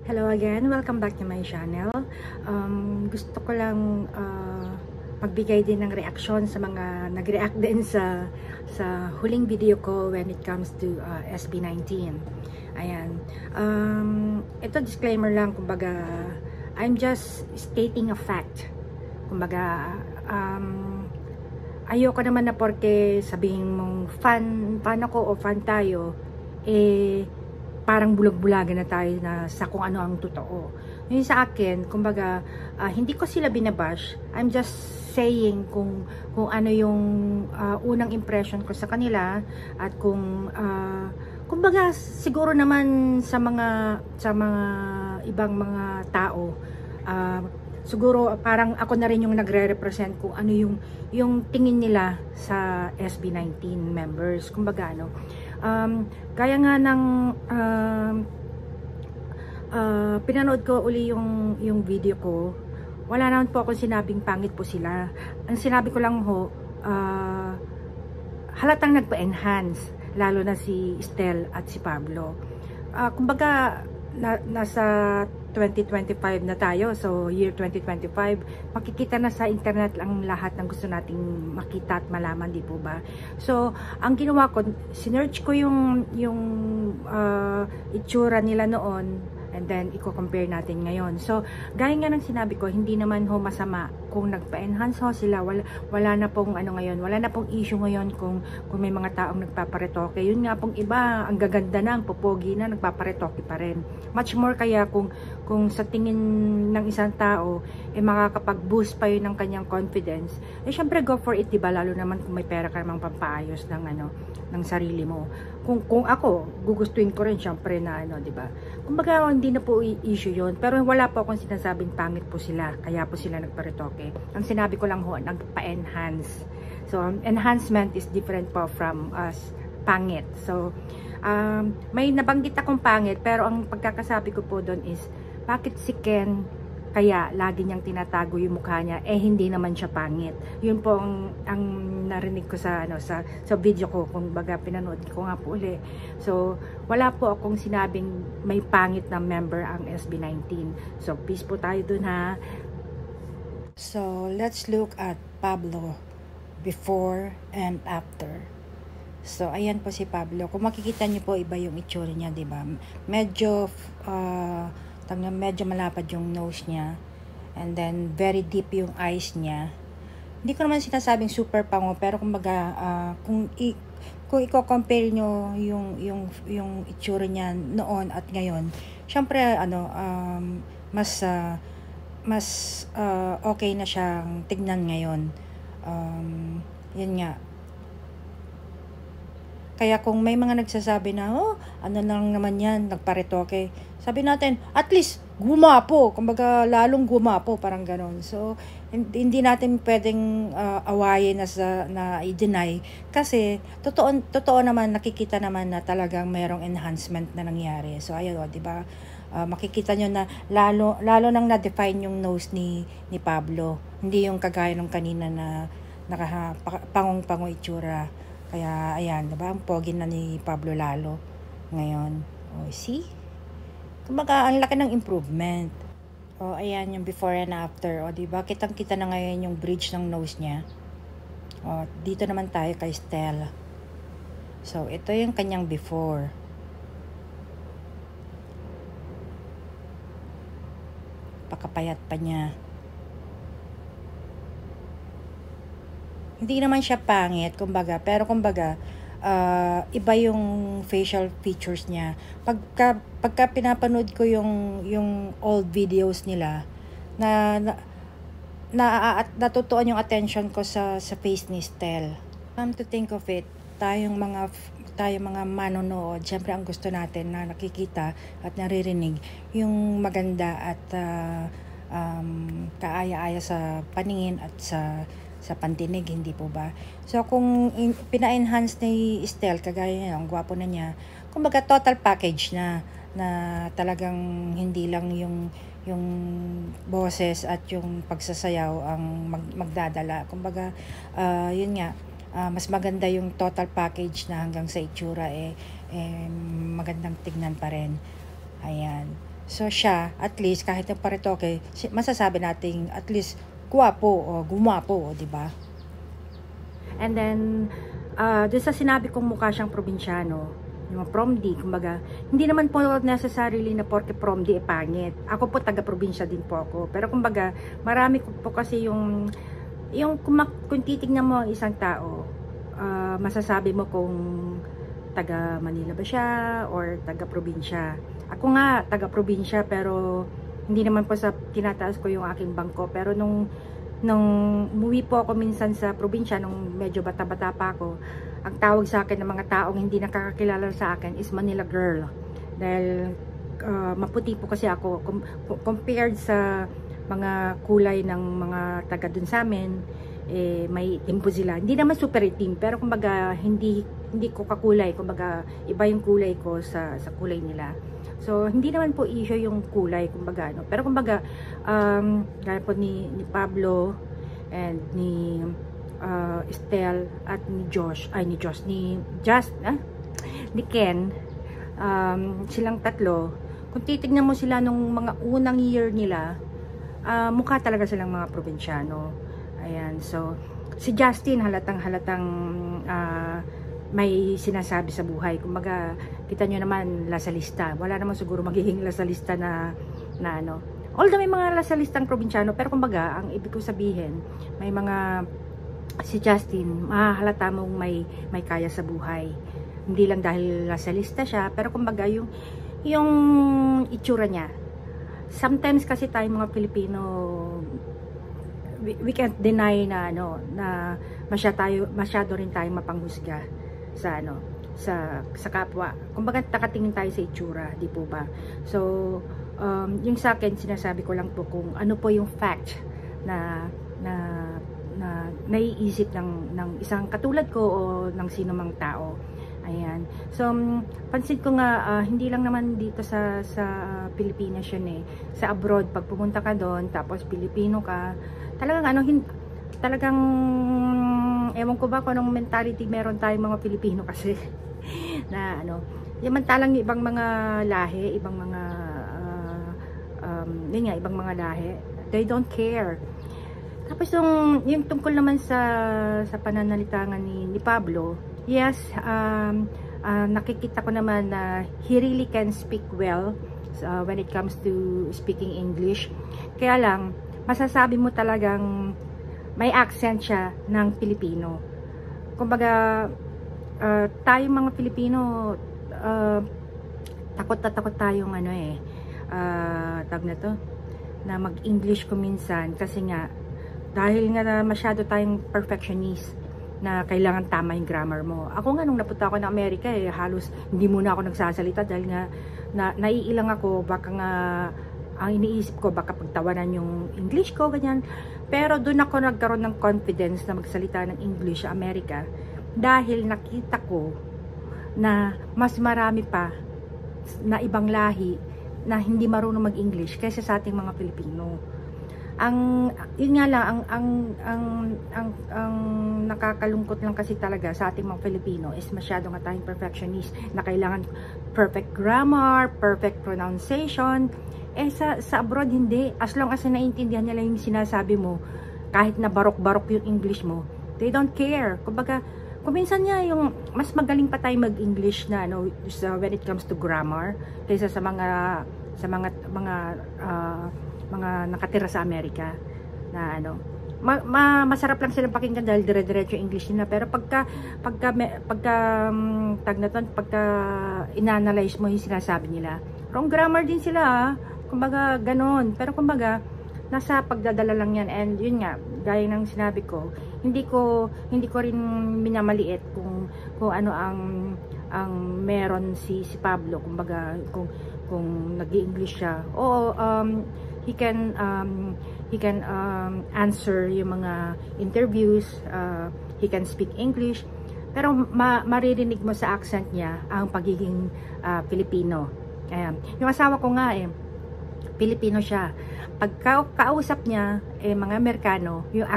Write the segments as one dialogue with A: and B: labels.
A: Hello again, welcome back to my channel. Gusto ko lang magbigay din ng reaksyon sa mga nag-react din sa huling video ko when it comes to SB19. Ayan. Ito disclaimer lang, kumbaga I'm just stating a fact. Kumbaga ayoko naman na porke sabihin mong fan ako o fan tayo, parang bulag-bulagan na tayo na sa kung ano ang totoo. Yung sa akin, kumbaga, hindi ko sila binabash. I'm just saying kung ano yung unang impression ko sa kanila at kumbaga siguro naman sa mga ibang mga tao, siguro parang ako na rin yung nagre-represent kung ano yung tingin nila sa SB19 members. Kumbaga ano, gaya nga ng pinanood ko uli yung video ko, wala naman po akong sinabing pangit po sila. Ang sinabi ko lang ho, halatang nagpa-enhance, lalo na si Estel at si Pablo. Kumbaga nasa 2025 na tayo, so year 2025, makikita na sa internet lang lahat ng gusto nating makita at malaman, di po ba? So ang ginawa ko, sinearch ko yung itsura nila noon, and then i-compare natin ngayon. So gaya nga ng sinabi ko, hindi naman ho masama kung nagpa-enhance ho sila. Wala na pong ano ngayon, wala na pong issue ngayon kung may mga taong nagpaparetoke. Yun nga pong iba, ang gaganda na, ang popogi na, nagpaparetoke pa rin. Much more kaya kung sa tingin ng isang tao, makakapag-boost pa yun ng kanyang confidence, syempre go for it, diba? Lalo naman kung may pera ka namang pampaayos ng sarili mo. Kung ako, gugustuhin ko rin syempre na diba? Kumbaga, hindi na po issue yun. Pero wala po akong sinasabing pangit po sila, kaya po sila nagparetoke. Ang sinabi ko lang ho, nagpa-enhance. So, enhancement is different po from pangit. So, may nabanggit akong pangit, pero ang pagkakasabi ko po doon is, bakit si Ken kaya lagi niyang tinatago yung mukha niya, hindi naman siya pangit. Yun po ang narinig ko sa video ko, kung baga pinanood ko nga po uli. So wala po akong sinabing may pangit na member ang SB19. So peace po tayo dun, ha. So let's look at Pablo before and after. So ayan po si Pablo. Kung makikita niyo po, iba yung itsura niya, di ba? Medyo malapad yung nose niya, and then very deep yung eyes niya. Hindi ko naman sinasabing super pango, pero kumbaga kung i-compare nyo yung itsura niya noon at ngayon, syempre mas okay na siyang tignan ngayon. Yun nga. Kaya kung may mga nagsasabi na, ano lang naman yan, nagparetoke, sabi natin, at least, gumapo. Kumbaga, lalong gumapo, parang ganon. So, hindi natin pwedeng awayin na i-deny. Kasi, totoo naman, nakikita naman na talagang mayroong enhancement na nangyari. So, ayun, diba? Makikita nyo na lalo nang na-define yung nose ni Pablo. Hindi yung kagaya ng kanina na pangong-pango itsura. Kaya, ayan, diba? Ang pogi na ni Pablo lalo ngayon. See? Kumbaga, ang laki ng improvement. Ayan, yung before and after. Diba? Kitang-kita na ngayon yung bridge ng nose niya. Dito naman tayo kay Stella. So, ito yung kanyang before. Pakapayat pa niya. Hindi naman siya pangit, kumbaga, pero kumbaga, iba yung facial features niya. Pagka pinapanood ko yung old videos nila, natutuon yung attention ko sa face ni Estel. Come to think of it, tayong mga manonood, syempre ang gusto natin na nakikita at naririnig yung maganda at kaaya-aya sa paningin at sa pantinig, hindi po ba? So kung pina-enhance ni Estel, kagaya niya, ang gwapo na niya, kumbaga total package na talagang hindi lang yung boses at yung pagsasayaw ang magdadala. Kumbaga, yun nga, mas maganda yung total package na hanggang sa itsura magandang tignan pa rin. Ayan. So siya, at least kahit yung paritoke, masasabi nating at least guwapo o gumapo, di ba? And then doon sa sinabi kong mukha siyang probinsyano, yung promdi, kumbaga, hindi naman po necessarily na porke promdi pangit. Ako po taga-probinsya din po ako. Pero kumbaga, marami po kasi yung kung titignan mo ang isang tao, masasabi mo kung taga Manila ba siya or taga probinsya. Ako nga taga probinsya, pero hindi naman po sa tinataas ko yung aking bangko. Pero nung umuwi po ako minsan sa probinsya, nung medyo bata-bata pa ako, ang tawag sa akin ng mga taong hindi nakakakilala sa akin is Manila Girl. Dahil maputi po kasi ako compared sa mga kulay ng mga taga dun sa amin. May itim po sila. Hindi naman super itim, pero kumbaga hindi ko kakulay. Kumbaga iba yung kulay ko sa kulay nila. So hindi naman po issue yung kulay, kumbaga no. Pero kumbaga gaya po ni Pablo and ni Estel at ni Ken, silang tatlo, kung titignan mo sila nung mga unang year nila, mukha talaga silang mga probinsyano. Ayan, so si Justin halatang may sinasabi sa buhay. Kumbaga, kita nyo naman lasalista. Wala naman siguro magiging lasalista na ano. Although may mga lasalistang probinsyano, pero kumbaga, ang ibig ko sabihin, may mga si Justin, mahalata mong may kaya sa buhay. Hindi lang dahil lasalista siya, pero kumbaga yung itsura niya. Sometimes kasi tayo mga Pilipino, we can't deny na na masyado rin tayo mapanghusga sa sa kapwa. Kumbaga takatingin tayo sa itsura, di po ba? So yung sa akin, sinasabi ko lang po kung ano po yung fact na naiisip ng isang katulad ko o ng sino mang tao. Ayan. So pansin ko nga hindi lang naman dito sa Pilipinas yun sa abroad, pag pumunta ka doon tapos Pilipino ka, talagang talagang ewan ko ba kung anong mentality meron tayong mga Pilipino kasi na yamantalang ibang mga lahi, ibang mga ibang mga lahi, they don't care. Tapos yung tungkol naman sa pananalitangan ni Pablo, yes, nakikita ko naman na he really can speak well when it comes to speaking English. Kaya lang, masasabi mo talagang may accent siya ng Pilipino. Kumbaga, tayong mga Pilipino, takot tayong tawag na to, na mag-English ko minsan kasi nga, dahil nga masyado tayong perfectionist na kailangan tama yung grammar mo. Ako nga nung napunta ako ng Amerika, halos hindi muna ako nagsasalita dahil nga naiilang ako, baka nga ang iniisip ko baka pagtawanan yung English ko, ganyan. Pero doon ako nagkaroon ng confidence na magsalita ng English sa Amerika dahil nakita ko na mas marami pa na ibang lahi na hindi marunong mag-English kaysa sa ating mga Pilipino. Yun nga lang, ang nakakalungkot lang kasi talaga sa ating mga Pilipino is masyado nga tayong perfectionist na kailangan perfect grammar, perfect pronunciation. Sa abroad hindi. As long as naiintindihan nila yung sinasabi mo, kahit na barok-barok yung English mo, they don't care. Kumbaga, kuminsan niya yung mas magaling pa tayo mag-English na when it comes to grammar kaysa sa mga nakatira sa Amerika na masarap lang silang pakinggan dahil dire-diretso yung English nila, pero pagka inanalyze mo yung sinasabi nila, wrong grammar din sila kumbaga ganon. Pero kumbaga nasa pagdadala lang yan, and yun nga, gaya ng sinabi ko, hindi ko rin minamaliit kung ano ang meron si Pablo, kumbaga kung nag-i-English siya. Oo, he can answer yung mga interviews, he can speak English, pero maririnig mo sa accent niya ang pagiging Pilipino. Ayan. Yung asawa ko nga Pilipino siya. Pag kausap niya mga Amerikano, yung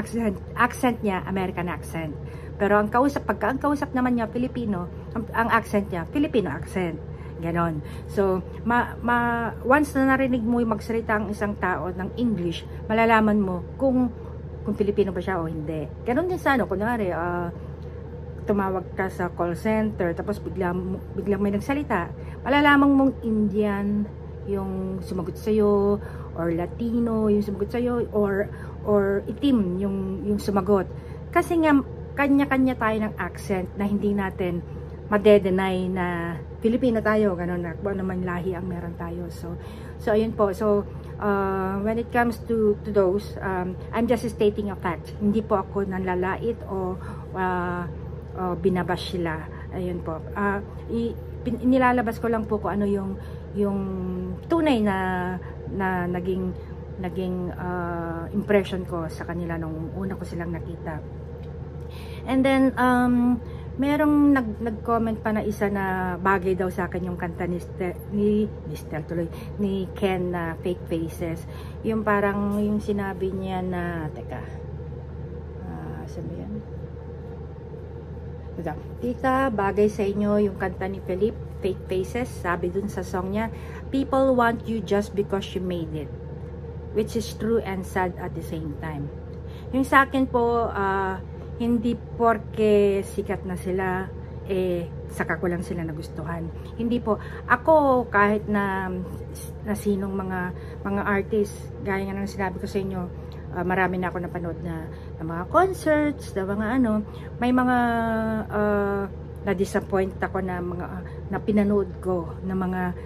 A: accent niya American accent. Pero pagka ang kausap naman niya Pilipino, ang accent niya Filipino accent. Ganon. So, once na narinig mo yung magsalita ang isang tao ng English, malalaman mo kung Pilipino ba siya o hindi. Ganon din sa ano, kunwari, tumawag ka sa call center, tapos biglang may nagsalita, malalaman mong Indian yung sumagot sa'yo, or Latino yung sumagot sa'yo, or itim yung sumagot. Kasi nga, kanya-kanya tayo ng accent na hindi natin madedenay na Filipino tayo, gano'n na, kung ano man lahi ang meron tayo. So ayun po. So, when it comes to those, I'm just stating a fact. Hindi po ako nanlalait o binabash sila. Ayun po. Nilalabas ko lang po kung ano yung tunay na naging impression ko sa kanila nung una ko silang nakita. And then merong nag-comment pa na isa na bagay daw sa akin yung kanta ni Ken na Fake Faces. Yung parang yung sinabi niya na saan ba yan? Tita, bagay sa inyo yung kanta ni Philip, Fake Faces. Sabi dun sa song niya, people want you just because you made it, which is true and sad at the same time. Yung sa akin po, hindi porke sikat na sila, saka ko lang sila nagustuhan. Hindi po. Ako, kahit na sinong mga artist, gaya nga ng sinabi ko sa inyo, marami na ako napanood na mga concerts, na mga ano, may mga na-disappoint ako na pinanood ko, na mga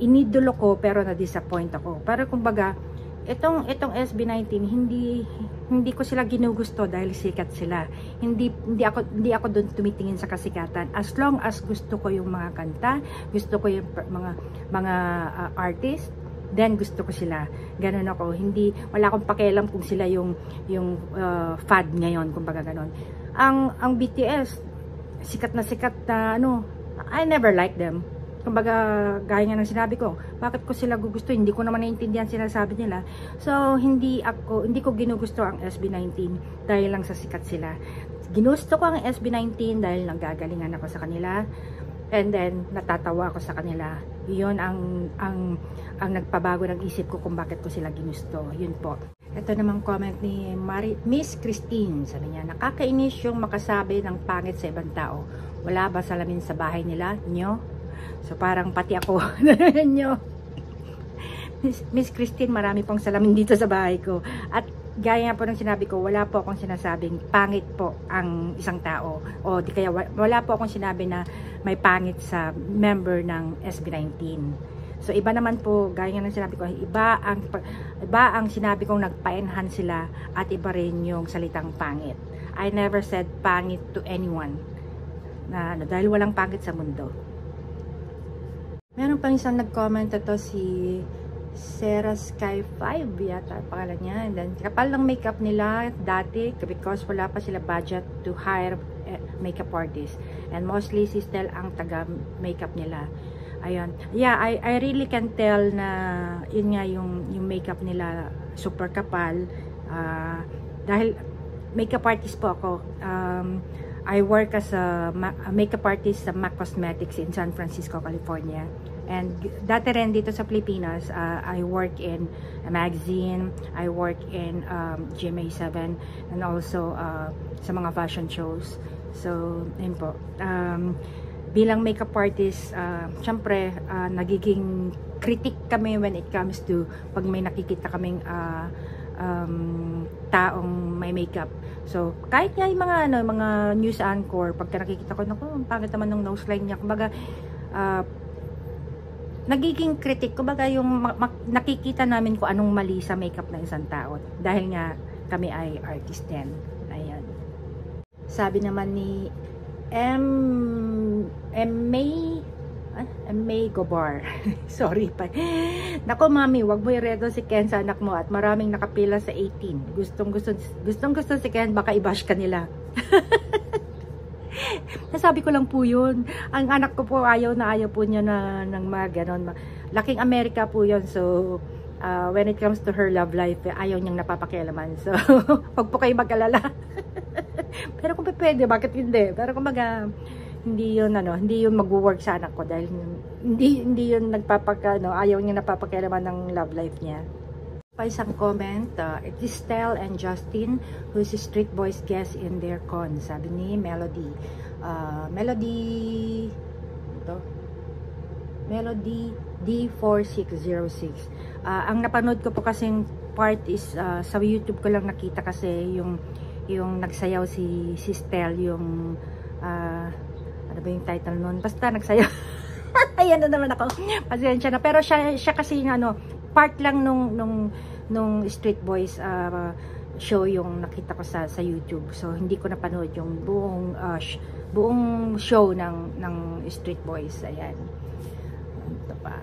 A: inidolo ko pero na-disappoint ako. Pero kumbaga, itong SB19, hindi ko sila ginugusto dahil sikat sila. Hindi ako doon tumitingin sa kasikatan. As long as gusto ko yung mga kanta, gusto ko yung mga artist, then gusto ko sila. Ganon ako. Wala akong pakialam kung sila yung fad ngayon, kumbaga ganon. Ang BTS, sikat na ano, I never liked them. Kumbaga, gaya nga ng sinabi ko, bakit ko sila gugusto? Hindi ko naman naiintindihan sinasabi nila. So, hindi ko ginugusto ang SB19 dahil lang sa sikat sila. Ginusto ko ang SB19 dahil nanggagalingan ako sa kanila. And then, natatawa ako sa kanila. Yun ang nagpabago ng isip ko kung bakit ko sila ginusto. Yun po. Ito namang comment ni Miss Christine. Sabi niya, nakakainis yung makasabi ng pangit sa ibang tao. Wala ba salamin sa bahay nila? Nyo? So parang pati ako nyo. Miss Christine, marami pong salamin dito sa bahay ko. At gaya nga po ng sinabi ko, wala po akong sinasabing pangit po ang isang tao. O di kaya wala po akong sinabi na may pangit sa member ng SB19. So iba naman po, gaya nga ng sinabi ko, iba ang sinabi kong nagpa-enhance sila at iba rin yung salitang pangit. I never said pangit to anyone. Dahil walang pangit sa mundo. Meron pang isang nag-comment ito, si Sarah Sky 5 yata pangalan niya. And then, kapal ng makeup nila dati because wala pa sila budget to hire makeup artist. And mostly si Stel ang taga-makeup nila. Ayun. Yeah, I really can tell na yun nga yung makeup nila super kapal. Dahil makeup artist po ako. I work as a makeup artist sa MAC Cosmetics in San Francisco, California. And dati rin dito sa Pilipinas, I work in a magazine, I work in GMA7, and also sa mga fashion shows. So, yun po. Bilang makeup artist, syempre, nagiging critic kami when it comes to pag may nakikita kaming taong may makeup. So, kahit nga yung mga news anchor, pagka nakikita ko, naku, pangit naman ng nose line niya. Kumbaga, nagiging critic. Kumbaga, yung nakikita namin kung anong mali sa makeup ng isang tao. Dahil nga, kami ay artist din. Ayan. Sabi naman ni May Gobar. Sorry pa. Nako mami, wag mo iredo si Ken sa anak mo at maraming nakapila sa 18. Gustong si Ken, baka i-bash ka nila. Nasabi ko lang po yun. Ang anak ko po ayaw po niya ng mga ganon. Laking Amerika po yun. So, when it comes to her love life, ayaw niyang napapakialaman. So, wag po kayo mag-alala. Pero kung pwede, bakit hindi? Pero kumbaga, hindi yun mag-work sa anak ko dahil hindi yun ayaw niya napapakailaman ng love life niya. Pa isang comment, it is Stel and Justin who's Street Boys guest in their con, sabi ni Melody. Melody D4606. Ang napanood ko po kasing part is sa YouTube ko lang nakita kasi yung nagsayaw si Stel, yung ano ba yung title nun? Basta nagsayaw. Ayan na naman ako. Pasensya na. Pero siya kasi part lang nung Street Boys show yung nakita ko sa YouTube. So hindi ko napanood yung buong show ng Street Boys. Ayan. Ito pa.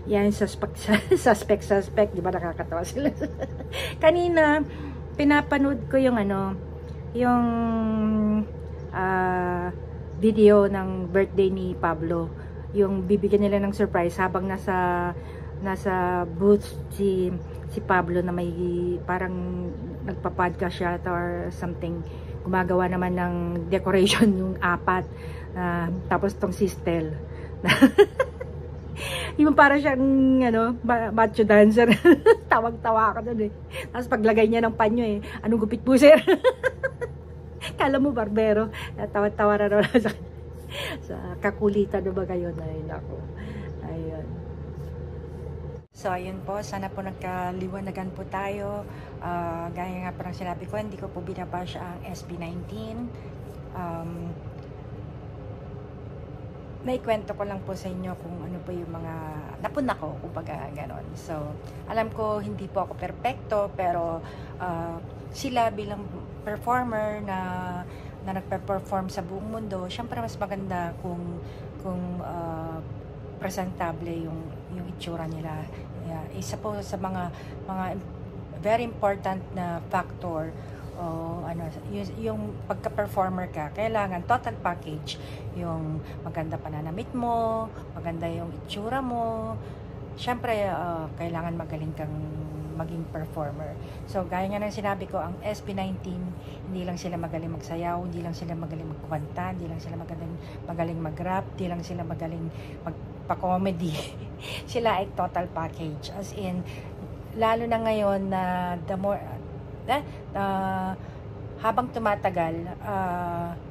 A: Yan, suspect, di ba nakakatawa sila? Kanina, pinapanood ko yung video ng birthday ni Pablo. Yung bibigyan nila ng surprise habang nasa booth si Pablo na may parang nagpa-podcast siya or something. Gumagawa naman ng decoration yung apat. Tapos tong si Stel. Yung para siyang macho dancer. Tawag-tawa ako dun eh. Tapos paglagay niya ng panyo eh, anong gupit po sir? Kala mo barbero. Tawa-tawa na naman sa kakulitan na ba kayo? Ayun ako. Ayun. So ayun po, sana po nagkaliwanagan po tayo. Gaya nga parang sinabi ko, hindi ko po binabash ang SB19. May kwento ko lang po sa inyo kung ano po yung mga napuna ko, kumbaga ganon. So, alam ko hindi po ako perpekto, pero sila bilang performer na nagpe-perform sa buong mundo, syempre mas maganda kung presentable yung itsura nila. Yeah, isa po sa mga very important na factor yung pagka-performer ka, kailangan total package, yung maganda pananamit mo, maganda yung itsura mo, syempre kailangan magaling kang maging performer. So gaya nga ng sinabi ko, ang SB19 hindi lang sila magaling magsayaw, hindi lang sila magaling magkuwanta, hindi lang sila magaling mag-rap, hindi lang sila magaling magpa-comedy. Sila ay total package, as in lalo na ngayon na habang tumatagal,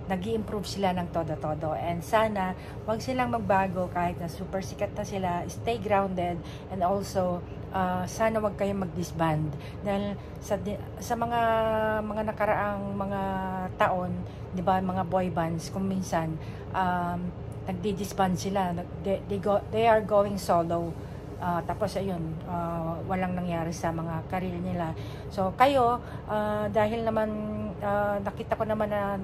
A: nag-i-improve sila ng todo-todo, and sana wag silang magbago kahit na super sikat na sila. Stay grounded, and also sana wag kayong mag-disband dahil sa mga nakaraang mga taon, 'di ba, mga boy bands kung minsan nagdi-disband sila, they are going solo. Tapos ayun, walang nangyari sa mga career nila. So kayo, dahil naman nakita ko naman na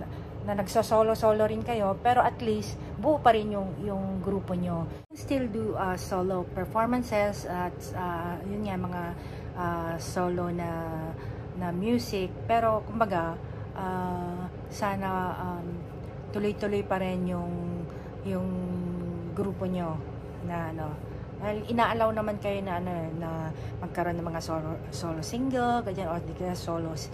A: nagsosolo-solo rin kayo, pero at least buo pa rin yung grupo nyo. Still do solo performances at yun nga, mga solo na music, pero kumbaga sana tuloy-tuloy pa rin yung grupo nyo na inaalaw naman kayo na magkaroon ng mga solo single, ganyan, o di kaya solos,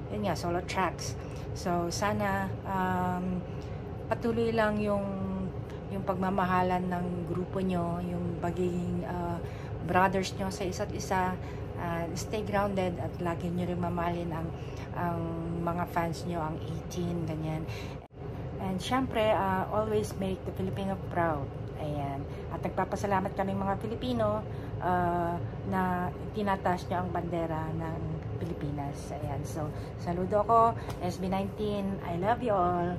A: yun nga, solo tracks. So sana patuloy lang yung pagmamahalan ng grupo nyo, yung pagiging brothers nyo sa isa't isa. Stay grounded at lagi nyo rin mamahalin ang mga fans nyo, ang 18, ganyan. And syempre, always make the Filipino proud. Ayan. At nagpapasalamat kaming mga Pilipino na tinataas nyo ang bandera ng Pilipinas. Ayan. So, saludo ako, SB19. I love you all.